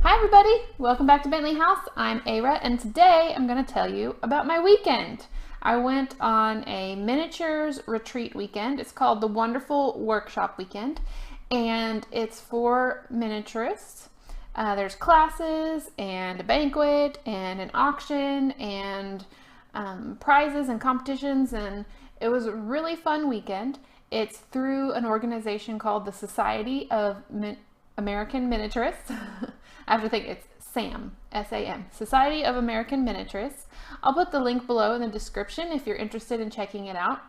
Hi everybody, welcome back to Bentley House. I'm Ara and today I'm going to tell you about my weekend. I went on a miniatures retreat weekend. It's called the Wonderful Workshop Weekend and it's for miniaturists. There's classes and a banquet and an auction and prizes and competitions, and it was a really fun weekend. It's through an organization called the Society of American Miniaturists. I have to think it's SAM, S-A-M, Society of American Miniaturists. I'll put the link below in the description if you're interested in checking it out.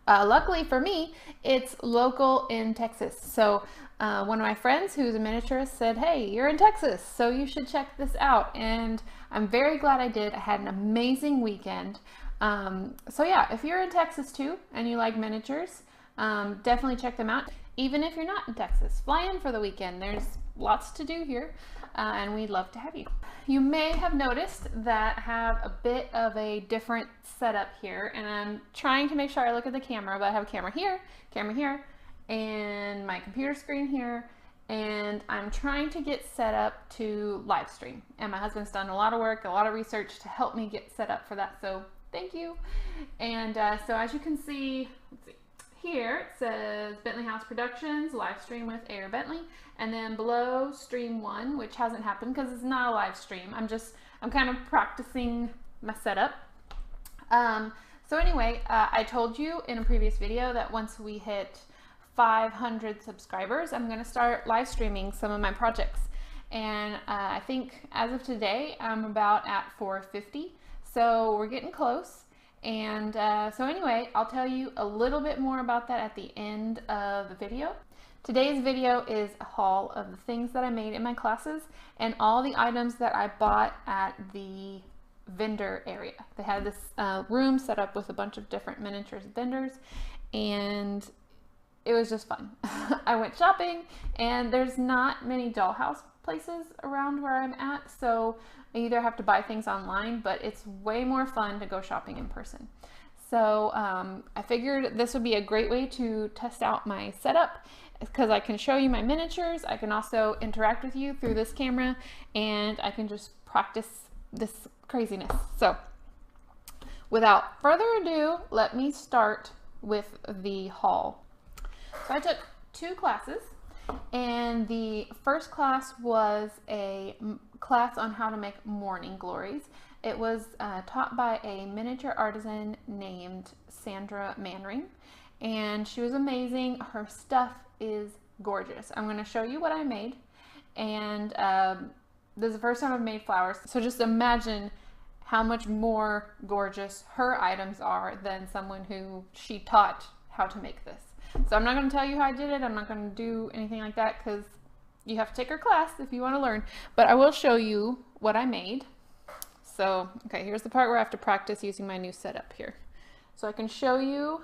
Luckily for me, it's local in Texas. So one of my friends who's a miniaturist said, hey, you're in Texas, so you should check this out. And I'm very glad I did. I had an amazing weekend. So yeah, if you're in Texas too and you like miniatures, definitely check them out. Even if you're not in Texas, fly in for the weekend. There's lots to do here and we'd love to have you. You may have noticed that I have a bit of a different setup here, and I'm trying to make sure I look at the camera, but I have a camera here, and my computer screen here, and I'm trying to get set up to live stream. And my husband's done a lot of work, a lot of research to help me get set up for that, so thank you. And so as you can see, let's see. Here it says Bentley House Productions, live stream with Air Bentley, and then below stream 1, which hasn't happened because it's not a live stream. I'm kind of practicing my setup. So anyway, I told you in a previous video that once we hit 500 subscribers, I'm going to start live streaming some of my projects. And I think as of today, I'm about at 450. So we're getting close. And so anyway, I'll tell you a little bit more about that at the end of the video. Today's video is a haul of the things that I made in my classes and all the items that I bought at the vendor area. They had this room set up with a bunch of different miniatures vendors, and it was just fun. I went shopping, and there's not many Dollhouse places around where I'm at, so I either have to buy things online, but it's way more fun to go shopping in person. So I figured this would be a great way to test out my setup because I can show you my miniatures. I can also interact with you through this camera, and I can just practice this craziness. So without further ado, let me start with the haul. So I took 2 classes, and the first class was a class on how to make morning glories. It was taught by a miniature artisan named Sandra Manring, and she was amazing. Her stuff is gorgeous. I'm going to show you what I made, and this is the first time I've made flowers, so just imagine how much more gorgeous her items are than someone who she taught how to make this. So I'm not going to tell you how I did it. I'm not going to do anything like that because you have to take her class if you want to learn. But I will show you what I made. So, okay, here's the part where I have to practice using my new setup here. So I can show you,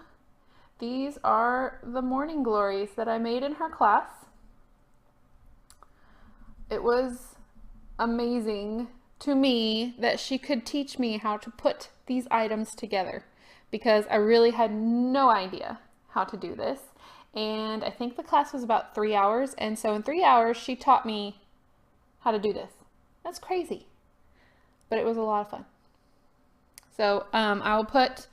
these are the morning glories that I made in her class. It was amazing to me that she could teach me how to put these items together because I really had no idea how to do this. And I think the class was about 3 hours, and so in 3 hours she taught me how to do this. That's crazy, but it was a lot of fun. So I will put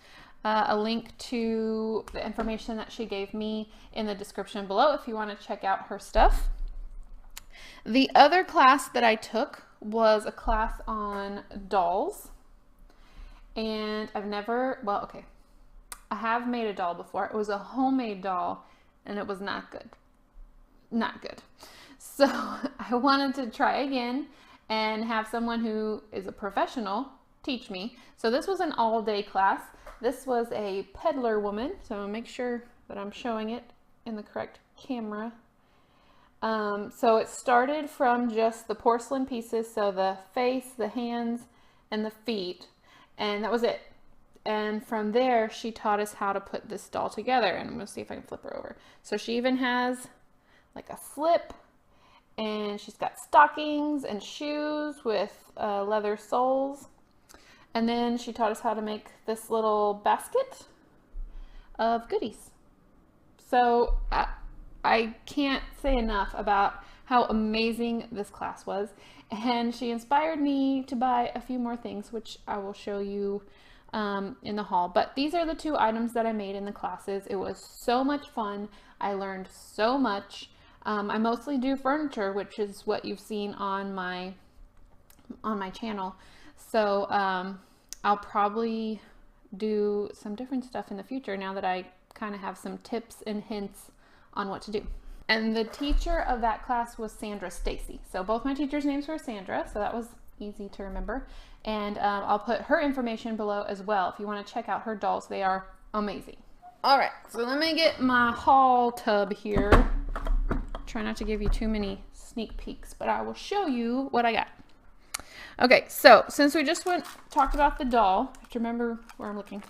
a link to the information that she gave me in the description below if you want to check out her stuff. The other class that I took was a class on dolls, and I've never, well, okay, I have made a doll before. It was a homemade doll, and it was not good. Not good. So I wanted to try again and have someone who is a professional teach me. So this was an all-day class. This was a peddler woman, so I'll make sure that I'm showing it in the correct camera. So it started from just the porcelain pieces, so the face, the hands, and the feet, and that was it. And from there, she taught us how to put this doll together. And I'm going to see if I can flip her over. So she even has like a slip, and she's got stockings and shoes with leather soles. And then she taught us how to make this little basket of goodies. So I can't say enough about how amazing this class was. And she inspired me to buy a few more things, which I will show you in the haul. But these are the 2 items that I made in the classes. It was so much fun. I learned so much. I mostly do furniture, which is what you've seen on my channel. So I'll probably do some different stuff in the future now that I kind of have some tips and hints on what to do. And the teacher of that class was Sandra Stacy. So both my teachers' names were Sandra, so that was easy to remember. And I'll put her information below as well if you want to check out her dolls. They are amazing. All right, so let me get my haul tub here. Try not to give you too many sneak peeks, but I will show you what I got. Okay, so since we just talked about the doll, I have to remember where I'm looking.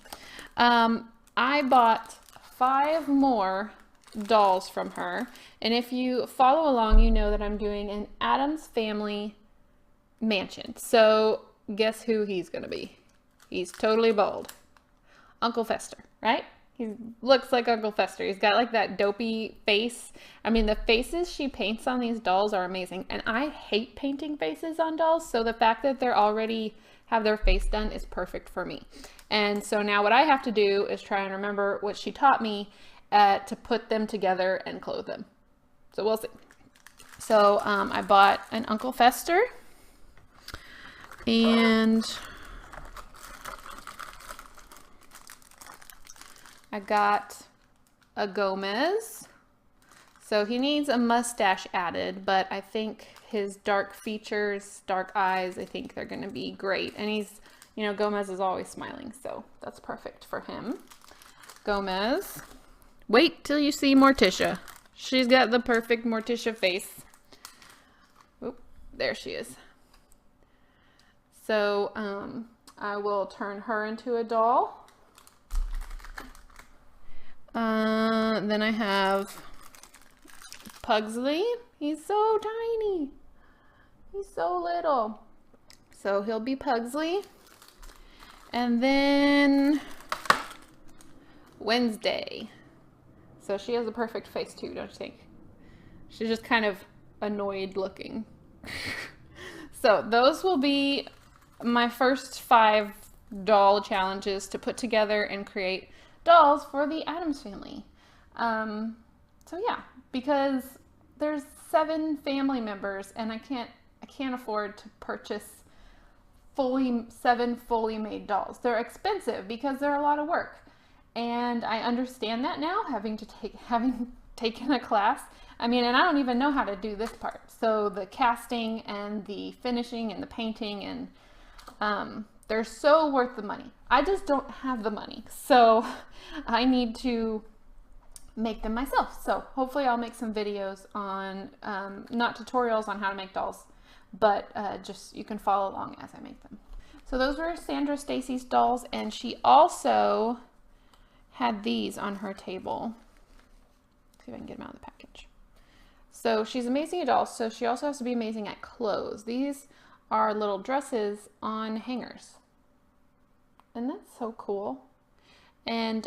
I bought 5 more dolls from her, and if you follow along, you know that I'm doing an Addams Family mansion. So guess who he's gonna be? He's totally bald. Uncle Fester, right? He looks like Uncle Fester. He's got like that dopey face. I mean, the faces she paints on these dolls are amazing. And I hate painting faces on dolls. So the fact that they're already have their face done is perfect for me. And so now what I have to do is try and remember what she taught me to put them together and clothe them. So we'll see. So I bought an Uncle Fester. And I got a Gomez. So he needs a mustache added, but I think his dark features, dark eyes, I think they're going to be great. And he's, you know, Gomez is always smiling, so that's perfect for him. Gomez. Wait till you see Morticia. She's got the perfect Morticia face. Oop, there she is. So I will turn her into a doll. Then I have Pugsley. He's so tiny. He's so little. So he'll be Pugsley. And then Wednesday. So she has a perfect face too, don't you think? She's just kind of annoyed looking. So those will be my first 5 doll challenges to put together and create dolls for the Addams family. So yeah, because there's 7 family members and I can't afford to purchase 7 fully made dolls. They're expensive because they're a lot of work. And I understand that now, having taken a class. I mean, and I don't even know how to do this part. So the casting and the finishing and the painting, and they're so worth the money. I just don't have the money. So I need to make them myself. So hopefully I'll make some videos on, not tutorials on how to make dolls, but just you can follow along as I make them. So those were Sandra Stacy's dolls, and she also had these on her table. Let's see if I can get them out of the package. So she's amazing at dolls, so she also has to be amazing at clothes. These are little dresses on hangers. And that's so cool. And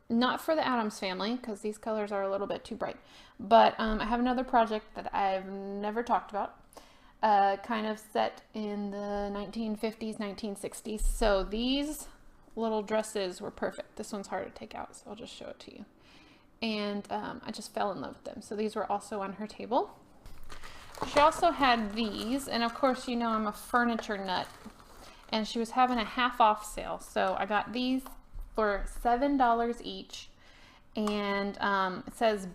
not for the Addams family, because these colors are a little bit too bright. But I have another project that I've never talked about, kind of set in the 1950s, 1960s. So these little dresses were perfect. This one's hard to take out, so I'll just show it to you. And I just fell in love with them. So these were also on her table. She also had these, and of course, you know I'm a furniture nut. And she was having a half off sale. So I got these for $7 each. And it says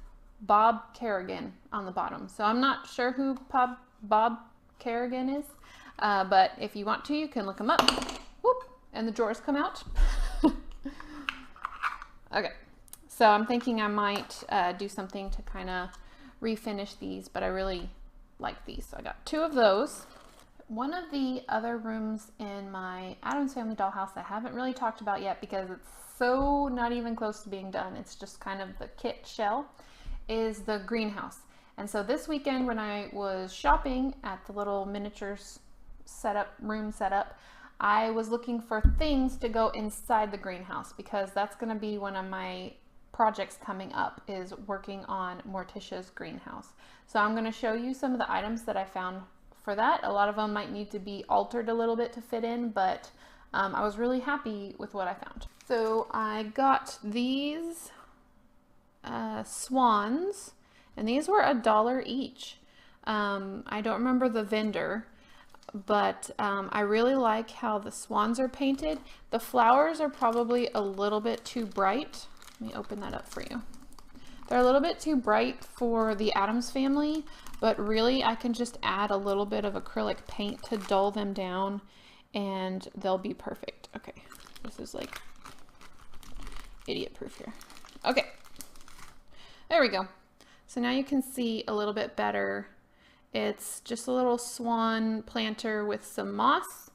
Bob Kerrigan on the bottom. So I'm not sure who Bob Kerrigan is. But if you want to, you can look him up. Whoop, and the drawers come out. Okay. So I'm thinking I might do something to kind of refinish these. But I really like these. So I got 2 of those. One of the other rooms in my Addams Family Dollhouse I haven't really talked about yet because it's so not even close to being done. It's just kind of the kit shell, is the greenhouse. And so this weekend when I was shopping at the little miniatures room setup, I was looking for things to go inside the greenhouse because that's going to be one of my projects coming up is working on Morticia's greenhouse. So I'm going to show you some of the items that I found for that. A lot of them might need to be altered a little bit to fit in, but I was really happy with what I found. So I got these swans, and these were $1 each. I don't remember the vendor, but I really like how the swans are painted. The flowers are probably a little bit too bright. Let me open that up for you. They're a little bit too bright for the Addams family, but really I can just add a little bit of acrylic paint to dull them down and they'll be perfect. Okay, this is like idiot proof here. Okay, there we go. So now you can see a little bit better. It's just a little swan planter with some moss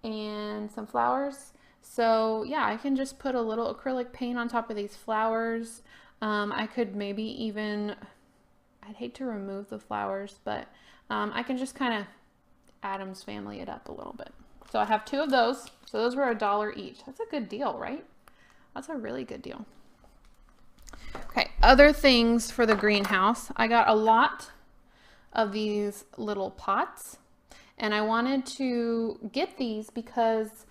and some flowers. So yeah, I can just put a little acrylic paint on top of these flowers. I could maybe even, I'd hate to remove the flowers, but I can just kind of Addams family it up a little bit. So I have 2 of those. So those were $1 each. That's a good deal, right? That's a really good deal. Okay, other things for the greenhouse. I got a lot of these little pots, and I wanted to get these because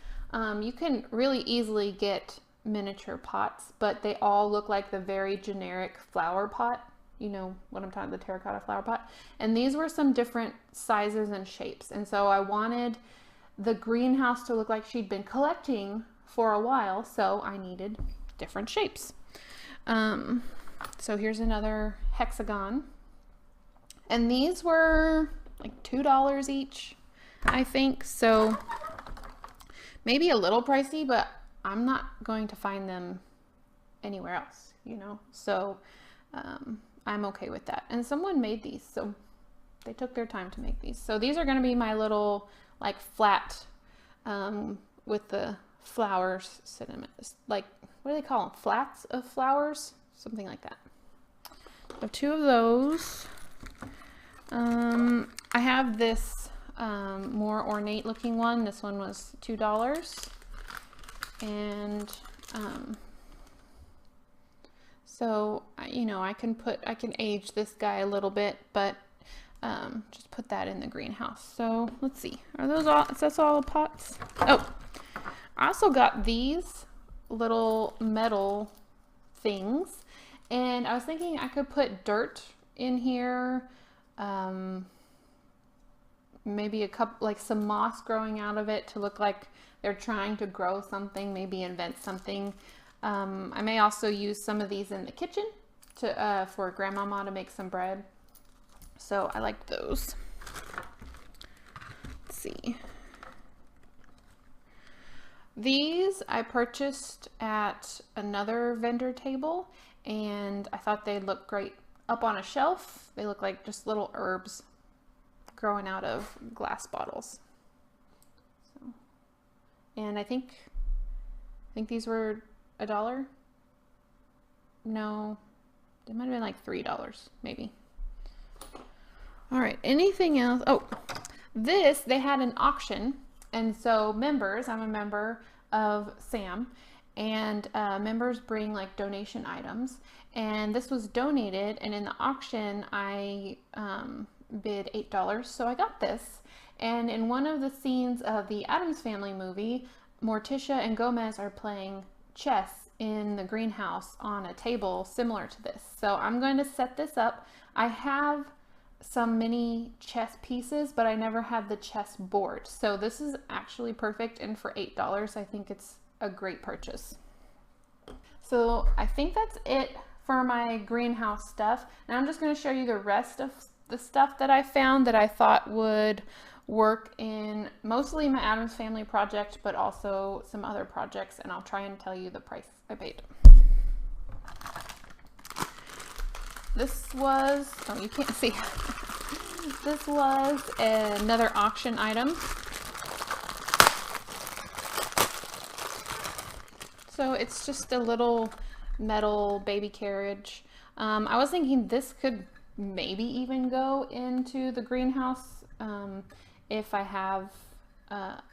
you can really easily get miniature pots, but they all look like the very generic flower pot. You know what I'm talking about, the terracotta flower pot. And these were some different sizes and shapes. And so I wanted the greenhouse to look like she'd been collecting for a while, so I needed different shapes. So here's another hexagon. And these were like $2 each, I think. So maybe a little pricey, but I'm not going to find them anywhere else, you know? So I'm okay with that. And someone made these, so they took their time to make these. So these are gonna be my little like flat with the flowers sitting, like, what do they call them? Flats of flowers? Something like that. I have 2 of those. I have this more ornate looking one. This one was $2. And so, you know, I can age this guy a little bit, but just put that in the greenhouse. So let's see, are those all, is that all the pots? Oh, I also got these little metal things, and I was thinking I could put dirt in here, maybe a couple, like some moss growing out of it to look like they're trying to grow something, maybe invent something. I may also use some of these in the kitchen to for grandmama to make some bread. So I like those. Let's see. These I purchased at another vendor table, and I thought they'd look great up on a shelf. They look like just little herbs growing out of glass bottles. So, and I think these were $1. No, they might have been like $3 maybe. All right, anything else? Oh, this, they had an auction, and so members, I'm a member of SAM, and members bring like donation items, and this was donated, and in the auction I bid $8, so I got this. And in one of the scenes of the Addams Family movie, Morticia and Gomez are playing chess in the greenhouse on a table similar to this. So I'm going to set this up. I have some mini chess pieces, but I never had the chess board. So this is actually perfect, and for $8, I think it's a great purchase. So I think that's it for my greenhouse stuff. Now I'm just going to show you the rest of the stuff that I found that I thought would work in mostly my Addams Family project, but also some other projects, and I'll try and tell you the price I paid. This was, oh, you can't see. This was another auction item. So it's just a little metal baby carriage. I was thinking this could maybe even go into the greenhouse if I have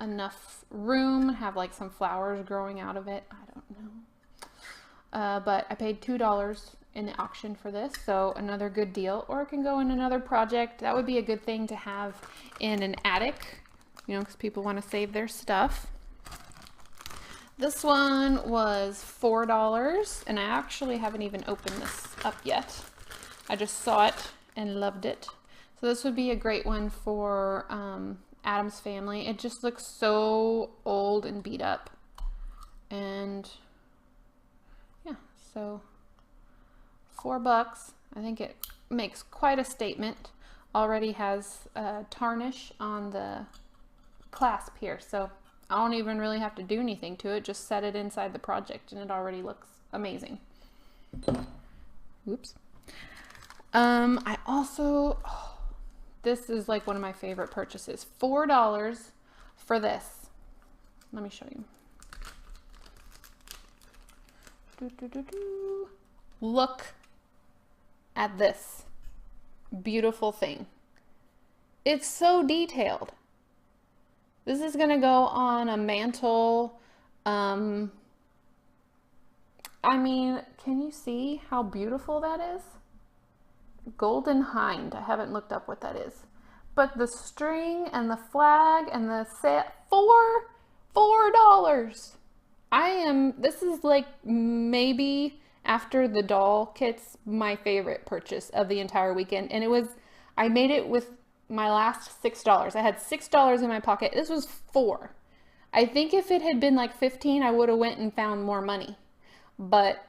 enough room, have like some flowers growing out of it. I don't but I paid $2 in the auction for this, so another good deal. Or it can go in another project. That would be a good thing to have in an attic, you know, because people want to save their stuff. This one was $4, and I actually haven't even opened this up yet. I just saw it and loved it. So this would be a great one for Adam's family. It just looks so old and beat up. And yeah, so $4. I think it makes quite a statement. Already has tarnish on the clasp here, so I don't even really have to do anything to it. Just set it inside the project and it already looks amazing. Oops. I also, this is like one of my favorite purchases. $4 for this. Let me show you. Look at this beautiful thing. It's so detailed. This is gonna go on a mantle. I mean, can you see how beautiful that is? Golden Hind. I haven't looked up what that is. But the string and the flag and the set, $4. This is like maybe after the doll kits, my favorite purchase of the entire weekend. And I made it with my last $6. I had $6 in my pocket. This was $4. I think if it had been like $15, I would have went and found more money. But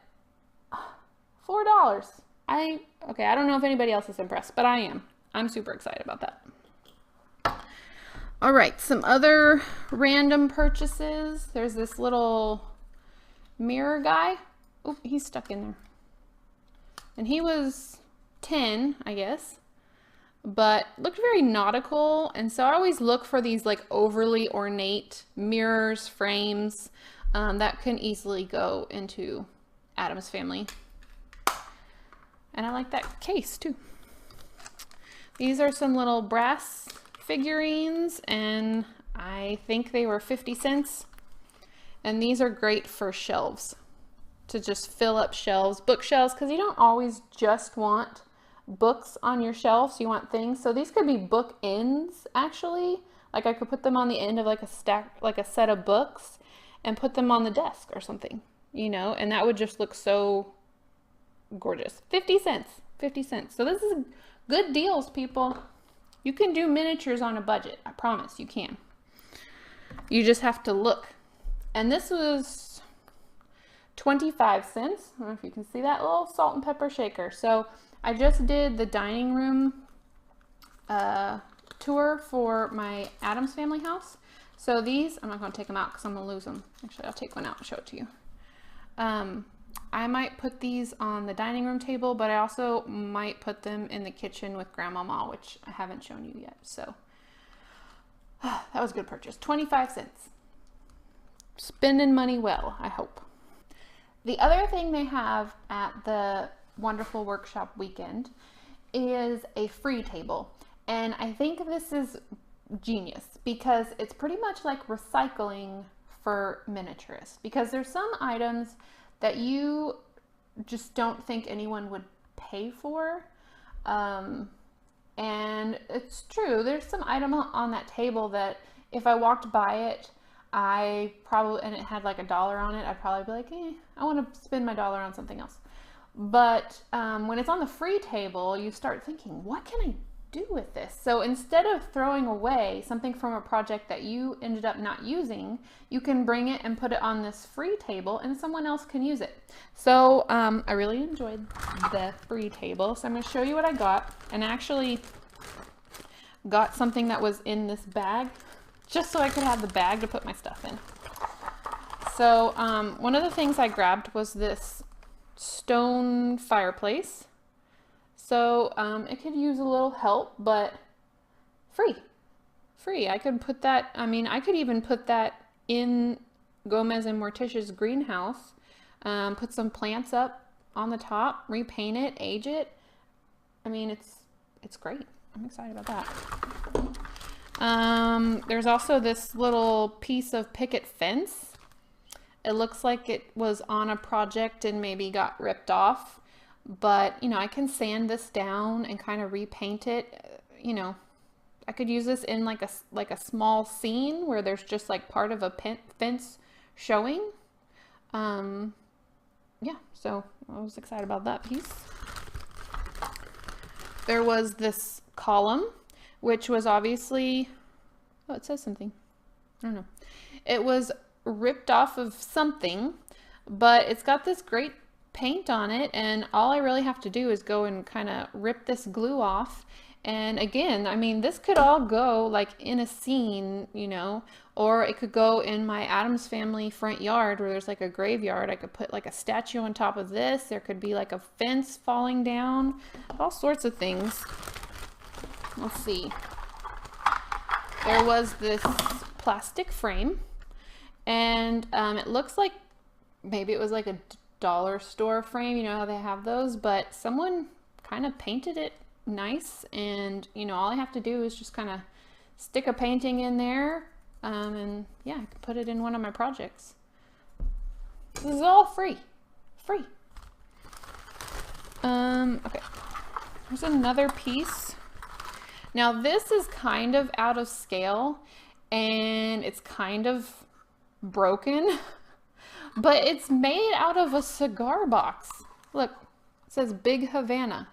$4. Okay, I don't know if anybody else is impressed, but I am. I'm super excited about that. All right, some other random purchases. There's this little mirror guy. Oh, he's stuck in there. And he was 10, I guess, but looked very nautical. And so I always look for these like overly ornate mirrors, frames, that can easily go into Adam's family. And I like that case too. These are some little brass figurines, and I think they were 50 cents. And these are great for shelves, to just fill up shelves, bookshelves, because you don't always just want books on your shelves. You want things. So these could be book ends, actually. Like I could put them on the end of like a stack, like a set of books, and put them on the desk or something, you know, and that would just look so gorgeous. 50 cents, 50 cents. So this is good deals, people. You can do miniatures on a budget. I promise you can. You just have to look. And this was 25 cents. I don't know if you can see that little salt and pepper shaker. So I just did the dining room tour for my Adams family house. So these, I'm not going to take them out because I'm going to lose them. Actually, I'll take one out and show it to you. I might put these on the dining room table, but I also might put them in the kitchen with Grandmama, which I haven't shown you yet. So that was a good purchase. 25 cents. Spending money well, I hope. The other thing they have at the Wonderful Workshop weekend is a free table. And I think this is genius because it's pretty much like recycling for miniaturists, because there's some items that you just don't think anyone would pay for. And it's true, there's some item on that table that if I walked by it, and it had like $1 on it, I'd probably be like, I want to spend my dollar on something else. But when it's on the free table, you start thinking, what can I do with this? So instead of throwing away something from a project that you ended up not using, you can bring it and put it on this free table and someone else can use it. So I really enjoyed the free table. So I'm going to show you what I got, and I actually got something that was in this bag just so I could have the bag to put my stuff in. So one of the things I grabbed was this stone fireplace. So it could use a little help, but free. I could put that, I could even put that in Gomez and Morticia's greenhouse, put some plants up on the top, repaint it, age it. It's great. I'm excited about that. There's also this little piece of picket fence. It looks like it was on a project and maybe got ripped off, but you know, I can sand this down and kind of repaint it. You know, I could use this in like a small scene where there's just like part of a fence showing. Yeah, so I was excited about that piece. There was this column, which was obviously, oh, it says something. I don't know. It was ripped off of something, but it's got this great paint on it, and all I really have to do is go and kind of rip this glue off. And again, I mean, this could all go like in a scene, you know, or it could go in my Addams Family front yard where there's like a graveyard. I could put like a statue on top of this. There could be like a fence falling down, all sorts of things. Let's see. There was this plastic frame, and it looks like maybe it was like a dollar store frame, you know how they have those, but someone kind of painted it nice, and you know, all I have to do is just kind of stick a painting in there, and yeah, I can put it in one of my projects. This is all free. Okay, here's another piece. Now this is kind of out of scale and it's kind of broken, but it's made out of a cigar box. Look, it says Big Havana.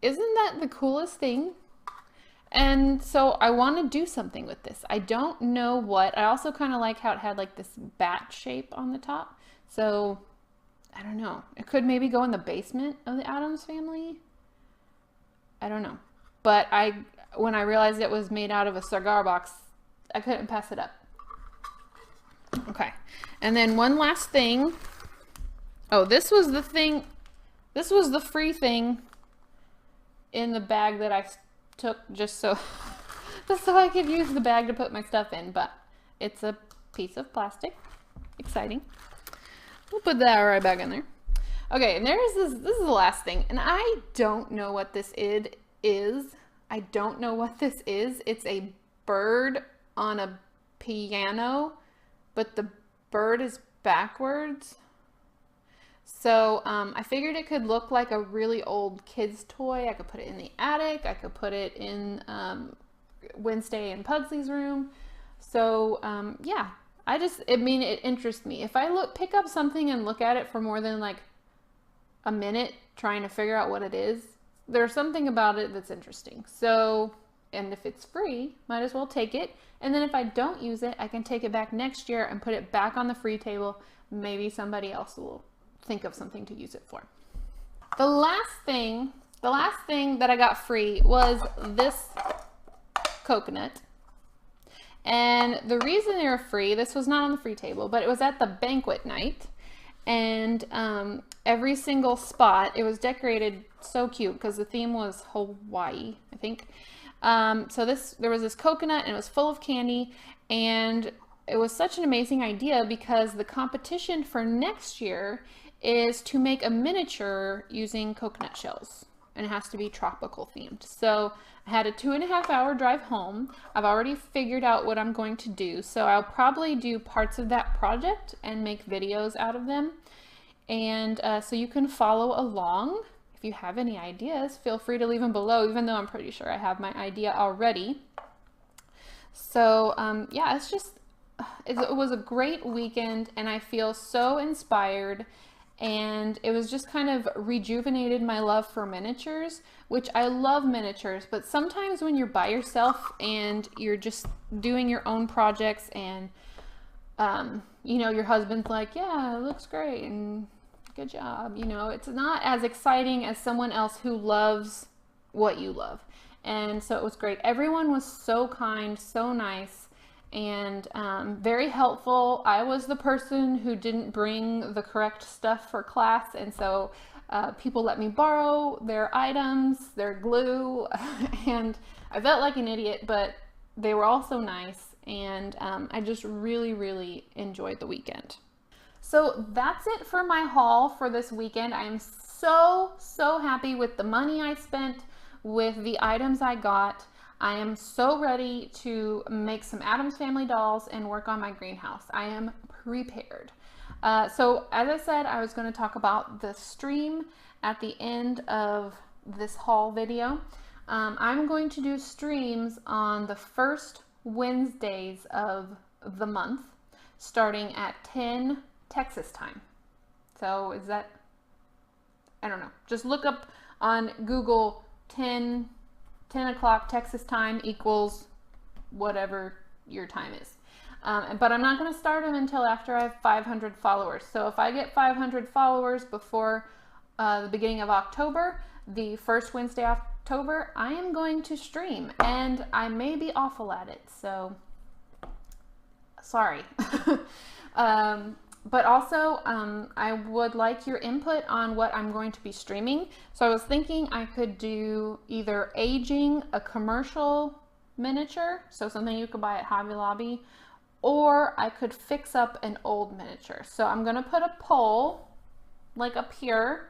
Isn't that the coolest thing? And so I want to do something with this. I don't know what. I also kind of like how it had like this bat shape on the top. So I don't know. It could maybe go in the basement of the Addams Family. I don't know. But when I realized it was made out of a cigar box, I couldn't pass it up. Okay. And then one last thing. Oh, this was the thing. This was the free thing in the bag that I took just so I could use the bag to put my stuff in, but it's a piece of plastic. Exciting. We'll put that right back in there. Okay, and this is the last thing, and I don't know what this is. I don't know what this is. It's a bird on a piano, but the bird is backwards. So I figured it could look like a really old kid's toy. I could put it in the attic. I could put it in Wednesday and Pugsley's room. So yeah, I mean, it interests me. If I pick up something and look at it for more than like a minute trying to figure out what it is, there's something about it that's interesting. So, and if it's free, might as well take it. And then if I don't use it, I can take it back next year and put it back on the free table. Maybe somebody else will think of something to use it for. The last thing that I got free was this coconut. And the reason they were free, this was not on the free table, but it was at the banquet night. And every single spot, it was decorated so cute because the theme was Hawaii, I think. So there was this coconut and it was full of candy, and it was such an amazing idea because the competition for next year is to make a miniature using coconut shells, and it has to be tropical themed. So I had a 2.5-hour drive home. I've already figured out what I'm going to do. So I'll probably do parts of that project and make videos out of them. And so you can follow along. If you have any ideas, feel free to leave them below, even though I'm pretty sure I have my idea already. So yeah, it was a great weekend, and I feel so inspired. And it was just kind of rejuvenated my love for miniatures, which I love miniatures, but sometimes when you're by yourself and you're just doing your own projects and, you know, your husband's like, yeah, it looks great and good job. You know, it's not as exciting as someone else who loves what you love. And so it was great. Everyone was so kind, so nice, and very helpful. I was the person who didn't bring the correct stuff for class, and so people let me borrow their items, their glue, and I felt like an idiot, but they were all so nice, and I just really, really enjoyed the weekend. So that's it for my haul for this weekend. I am so happy with the money I spent, with the items I got. I am so ready to make some Addams Family dolls and work on my greenhouse. I am prepared. So as I said, I was going to talk about the stream at the end of this haul video. I'm going to do streams on the first Wednesdays of the month, starting at 10 Texas time. So is that, I don't know, just look up on Google 10 o'clock Texas time equals whatever your time is. But I'm not going to start them until after I have 500 followers. So if I get 500 followers before the beginning of October, the first Wednesday of October, I am going to stream, and I may be awful at it, so sorry. But also, I would like your input on what I'm going to be streaming. So I was thinking I could do either aging a commercial miniature, so something you could buy at Hobby Lobby, or I could fix up an old miniature. So I'm going to put a poll, like up here.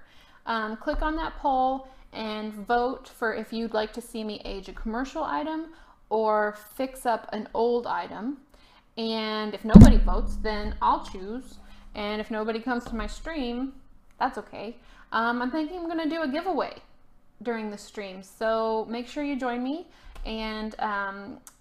Click on that poll and vote for if you'd like to see me age a commercial item or fix up an old item. And if nobody votes, then I'll choose. And if nobody comes to my stream, that's okay. I'm thinking I'm going to do a giveaway during the stream. So make sure you join me. And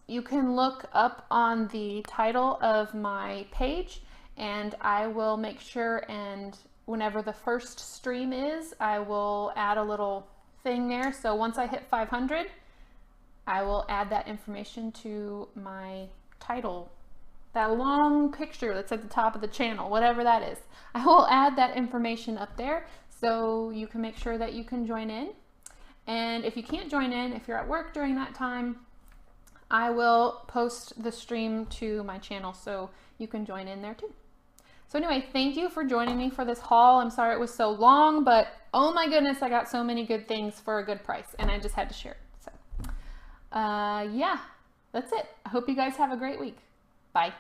you can look up on the title of my page, and I will make sure, and whenever the first stream is, I will add a little thing there. So once I hit 500, I will add that information to my title. That long picture that's at the top of the channel, whatever that is. I will add that information up there so you can make sure that you can join in. And if you can't join in, if you're at work during that time, I will post the stream to my channel so you can join in there too. So anyway, thank you for joining me for this haul. I'm sorry it was so long, but oh my goodness, I got so many good things for a good price, and I just had to share it. So yeah, that's it. I hope you guys have a great week. Bye.